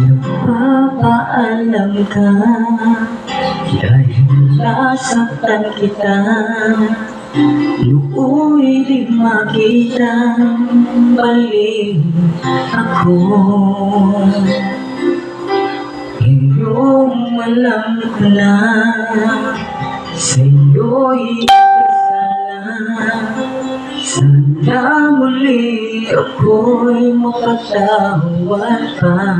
Nagpapaalam ka dahil nasaktan kita. Nooy di makita balik ako. Ngayong alam ko na sa'yo'y kasala. Sana muli ako'y mapatawad pa.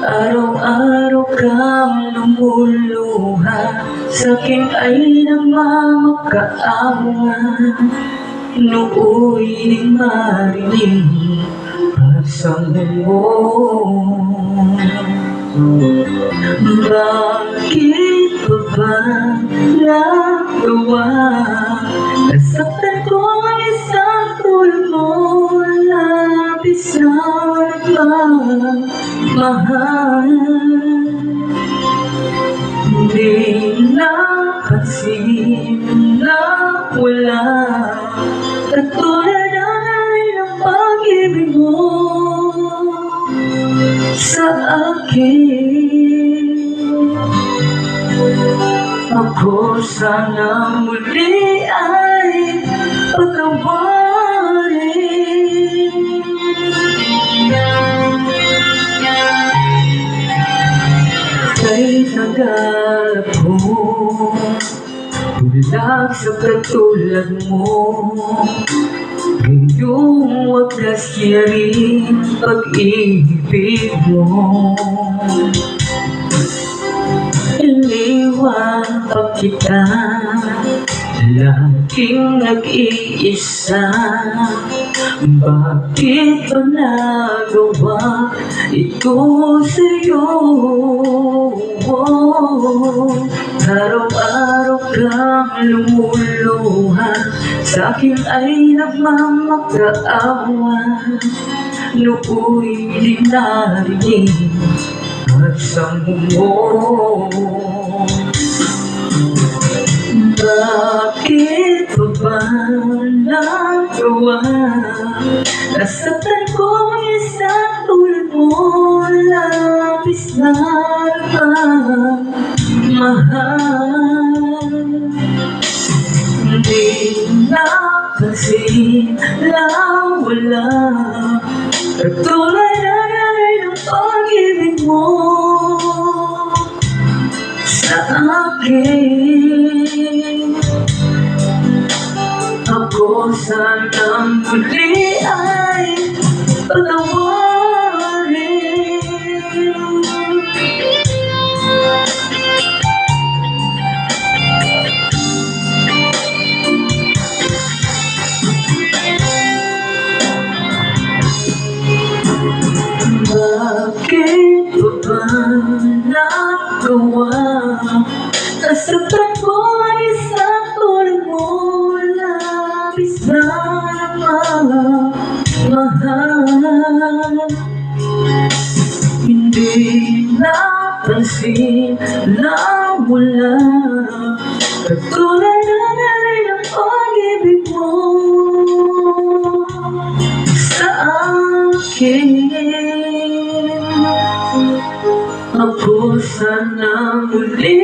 Araw-araw kang lumuluha, sa'kin ay namamakaawa. Nooy di marinig pagsambong mo. Bakit pa ba nagawa? Nasaktan ko ang isang tulad mo, labis na nagmamahal. Hindi napansin na wala katulad ng pag-ibig mo sa akin. Ako sana muli ay patawarin. Kay tagal ko bulag sa katulad mo. Ngayong wagas rin pag-ibig mo. Iniwan pa kita, laging nag-iisa. Bakit ba nagawa ito sa'yo? Araw-araw kang lumuluha, sa'kin ay nagmamakaawa. Nooy di narinig pagsambong mo. Bakit pa ba nagawa? Nasaktan ko ang isang tulad mo, labis na nagmamahal. Hindi napansin na wala katulad ng pag-ibig mo sa akin. Ako sana muli ay patawarin. Bakit ba nagawa? Nasaktan ko ang isang tulad mo, labis na nagmamahal. Hindi napansin na wala katulad ng pag-ibig mo sa akin. Ako sana muli